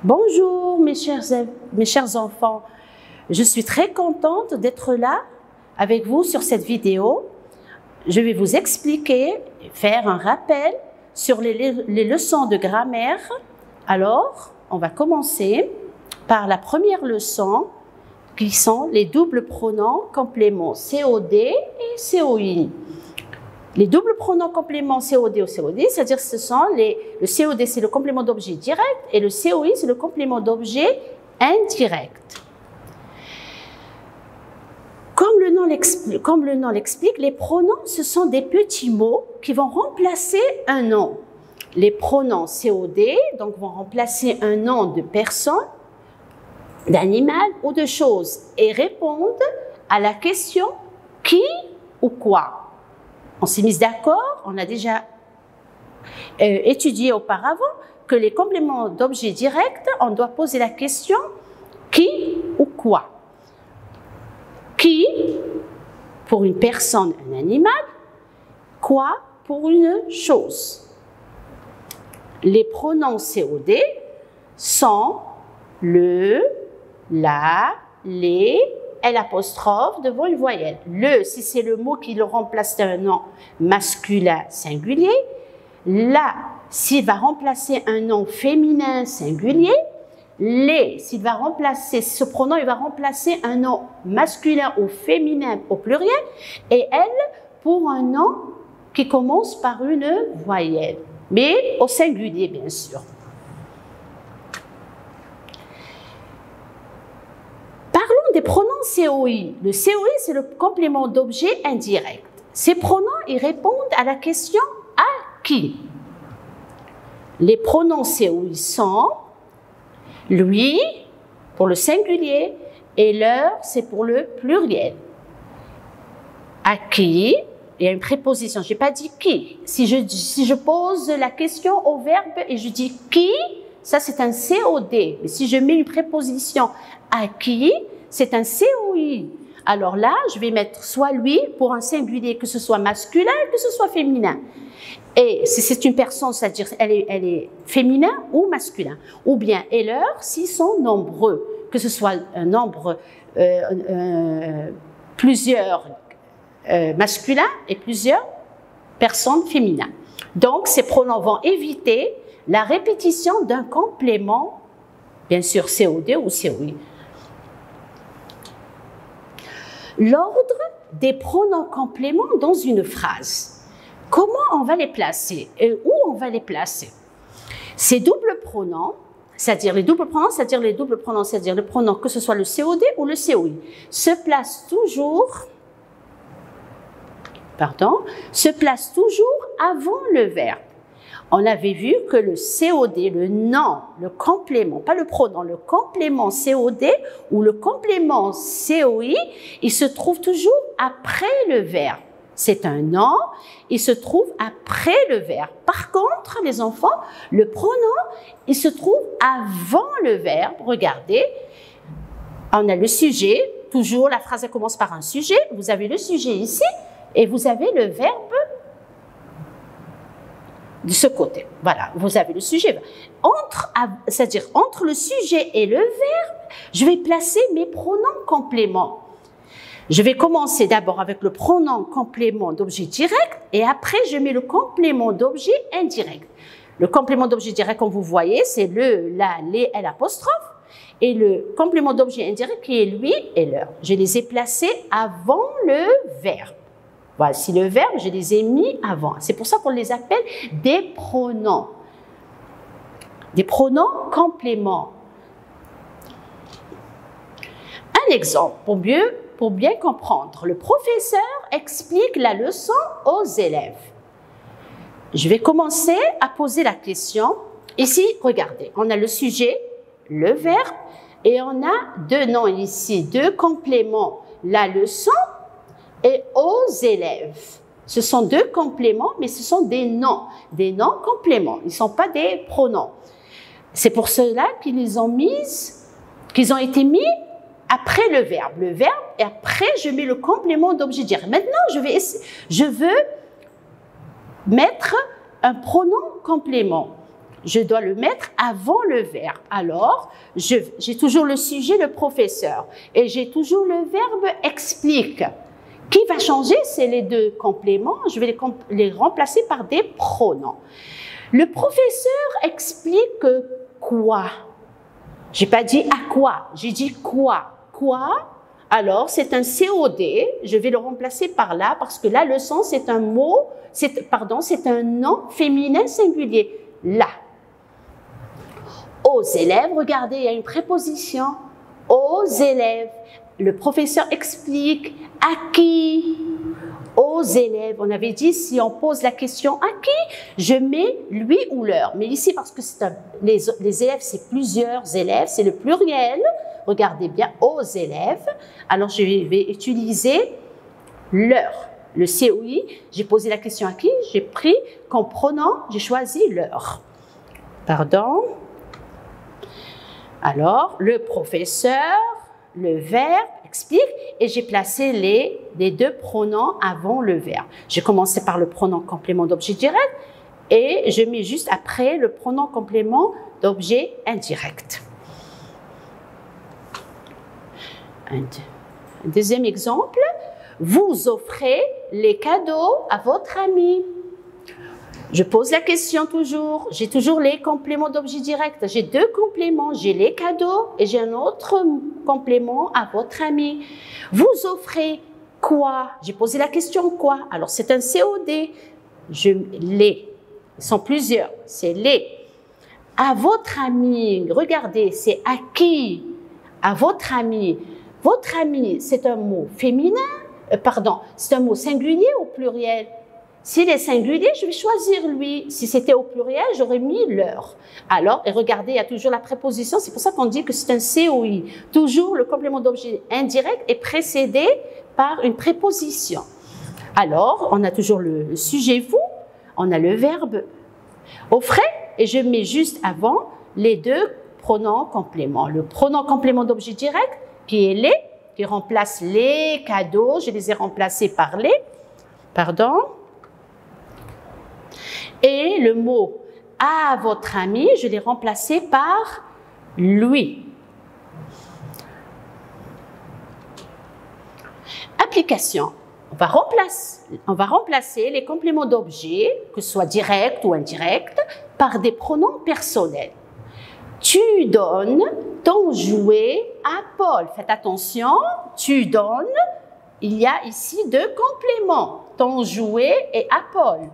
Bonjour mes chers enfants, je suis très contente d'être là avec vous sur cette vidéo. Je vais vous expliquer, faire un rappel sur les leçons de grammaire. Alors, on va commencer par la première leçon qui sont les doubles pronoms compléments COD et COI. Les doubles pronoms compléments COD ou COD, c'est-à-dire ce sont le COD c'est le complément d'objet direct et le COI c'est le complément d'objet indirect. Comme le nom l'explique, les pronoms ce sont des petits mots qui vont remplacer un nom. Les pronoms COD donc vont remplacer un nom de personne, d'animal ou de chose et répondent à la question qui ou quoi. On s'est mis d'accord, on a déjà étudié auparavant que les compléments d'objet direct, on doit poser la question qui ou quoi. Qui pour une personne, un animal, quoi pour une chose. Les pronoms COD sont le, la, les, l'apostrophe devant une voyelle. Le, si c'est le mot qui le remplace d'un nom masculin singulier. La, s'il va remplacer un nom féminin singulier. Les, s'il va remplacer, ce pronom, il va remplacer un nom masculin ou féminin au pluriel. Et elle, pour un nom qui commence par une voyelle. Mais au singulier, bien sûr. Des pronoms COI. Le COI, c'est le complément d'objet indirect. Ces pronoms, ils répondent à la question « à qui ». Les pronoms COI sont lui pour le singulier et leur, c'est pour le pluriel. À qui, il y a une préposition. Je n'ai pas dit qui. Si je pose la question au verbe et je dis qui, ça c'est un COD. Mais si je mets une préposition à qui, c'est un COI. Alors là, je vais mettre soit lui pour un singulier, que ce soit masculin, que ce soit féminin. Et si c'est une personne, c'est-à-dire elle est féminin ou masculin. Ou bien et leur s'ils sont nombreux, que ce soit un nombre, plusieurs masculins et plusieurs personnes féminines. Donc, ces pronoms vont éviter la répétition d'un complément, bien sûr COD ou COI. L'ordre des pronoms compléments dans une phrase. Comment on va les placer et où on va les placer? Ces doubles pronoms, c'est-à-dire les doubles pronoms, c'est-à-dire le pronom que ce soit le COD ou le COI, se placent toujours avant le verbe. On avait vu que le COD, le nom, le complément, pas le pronom, le complément COD ou le complément COI, il se trouve toujours après le verbe. C'est un nom, il se trouve après le verbe. Par contre, les enfants, le pronom, il se trouve avant le verbe. Regardez, on a le sujet, toujours la phrase elle commence par un sujet. Vous avez le sujet ici et vous avez le verbe de ce côté. Voilà, vous avez le sujet. C'est-à-dire, entre le sujet et le verbe, je vais placer mes pronoms compléments. Je vais commencer d'abord avec le pronom complément d'objet direct et après, je mets le complément d'objet indirect. Le complément d'objet direct, comme vous voyez, c'est le, la, les, l'apostrophe et le complément d'objet indirect qui est lui et leur. Je les ai placés avant le verbe. Voici le verbe, je les ai mis avant. C'est pour ça qu'on les appelle des pronoms. Des pronoms compléments. Un exemple pour bien comprendre. Le professeur explique la leçon aux élèves. Je vais commencer à poser la question. Ici, regardez, on a le sujet, le verbe, et on a deux noms ici, deux compléments. La leçon et aux élèves. Ce sont deux compléments, mais ce sont des noms compléments. Ils ne sont pas des pronoms. C'est pour cela qu'ils ont été mis après le verbe. Le verbe, et après, je mets le complément d'objet direct. Maintenant, je veux mettre un pronom complément. je dois le mettre avant le verbe. Alors, j'ai toujours le sujet, le professeur, et j'ai toujours le verbe explique. Qui va changer, c'est les deux compléments. Je vais les remplacer par des pronoms. Le professeur explique quoi? J'ai pas dit à quoi, j'ai dit quoi. Quoi? Alors, c'est un COD, je vais le remplacer par là, parce que la leçon, c'est un mot, c'est un nom féminin singulier. Là. Aux élèves, regardez, il y a une préposition. Aux élèves. Le professeur explique à qui? Aux élèves. On avait dit, si on pose la question à qui, je mets lui ou leur. Mais ici, parce que les élèves, c'est plusieurs élèves, c'est le pluriel. Regardez bien, aux élèves. Alors, je vais utiliser leur. Le COI, j'ai posé la question à qui? J'ai pris comme pronom, j'ai choisi leur. Pardon. Alors, le professeur, le verbe explique et j'ai placé les deux pronoms avant le verbe. J'ai commencé par le pronom complément d'objet direct et je mets juste après le pronom complément d'objet indirect. Un deuxième exemple, vous offrez les cadeaux à votre ami. Je pose la question toujours, j'ai toujours les compléments d'objet direct. J'ai deux compléments, j'ai les cadeaux et j'ai un autre complément à votre ami. Vous offrez quoi? J'ai posé la question quoi? Alors c'est un COD, les, ils sont plusieurs, c'est les. À votre ami, regardez, c'est à qui? À votre ami. Votre ami, c'est un mot féminin, c'est un mot singulier ou pluriel? S'il est singulier, je vais choisir lui. Si c'était au pluriel, j'aurais mis leur. Alors, et regardez, il y a toujours la préposition. C'est pour ça qu'on dit que c'est un COI. Toujours, le complément d'objet indirect est précédé par une préposition. Alors, on a toujours le sujet vous, on a le verbe offrez, et je mets juste avant les deux pronoms compléments. Le pronom complément d'objet direct, qui est les, qui remplace les cadeaux. Je les ai remplacés par les. Pardon. Et le mot « à votre ami », je l'ai remplacé par « lui ». Application. On va remplacer les compléments d'objet, que ce soit direct ou indirect, par des pronoms personnels. Tu donnes ton jouet à Paul. Faites attention, tu donnes, il y a ici deux compléments, ton jouet et à Paul.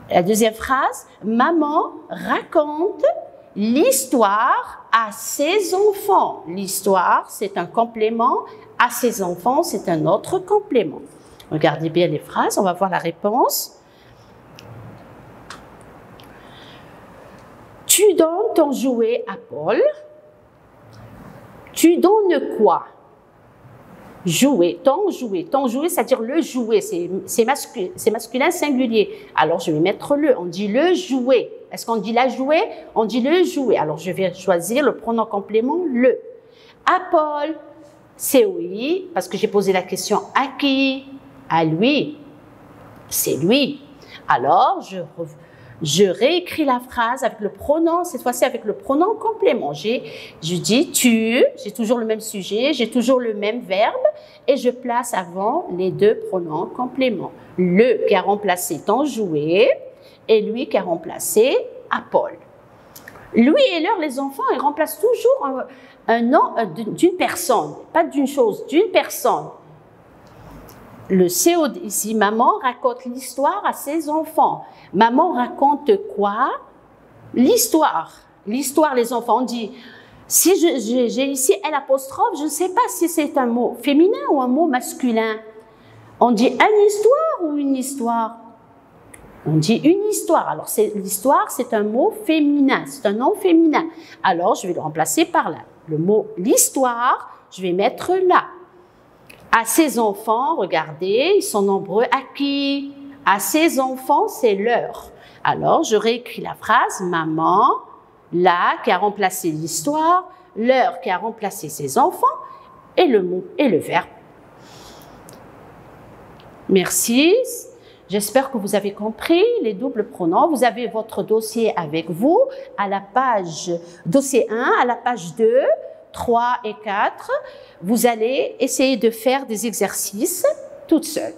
La deuxième phrase, maman raconte l'histoire à ses enfants. L'histoire, c'est un complément, à ses enfants, c'est un autre complément. Regardez bien les phrases, on va voir la réponse. Tu donnes ton jouet à Paul. Tu donnes quoi? Jouer, ton jouet, c'est-à-dire le jouet, c'est masculin singulier. Alors, je vais mettre le, on dit le jouet. Est-ce qu'on dit la jouet? On dit le jouet. Alors, je vais choisir le pronom complément le. À Paul, c'est oui, parce que j'ai posé la question à qui? À lui. C'est lui. Alors, je réécris la phrase avec le pronom, cette fois-ci avec le pronom complément. Je dis tu, j'ai toujours le même sujet, j'ai toujours le même verbe et je place avant les deux pronoms compléments. Le qui a remplacé ton jouet et lui qui a remplacé à Paul. Lui et leur, les enfants, ils remplacent toujours un nom d'une personne, pas d'une chose, d'une personne. Le COD ici, maman raconte l'histoire à ses enfants. Maman raconte quoi? L'histoire. L'histoire, les enfants, on dit, si j'ai ici L apostrophe, je ne sais pas si c'est un mot féminin ou un mot masculin. On dit une histoire ou une histoire? On dit une histoire. Alors, l'histoire, c'est un mot féminin, c'est un nom féminin. Alors, je vais le remplacer par là. Le mot l'histoire, je vais mettre là. À ses enfants, regardez, ils sont nombreux. À qui? À ses enfants, c'est leur. Alors, je réécris la phrase, maman, là, qui a remplacé l'histoire, leur qui a remplacé ses enfants, et le mot et le verbe. Merci. J'espère que vous avez compris les doubles pronoms. Vous avez votre dossier avec vous à la page, dossier 1, à la page 2, 3 et 4. Vous allez essayer de faire des exercices toute seule.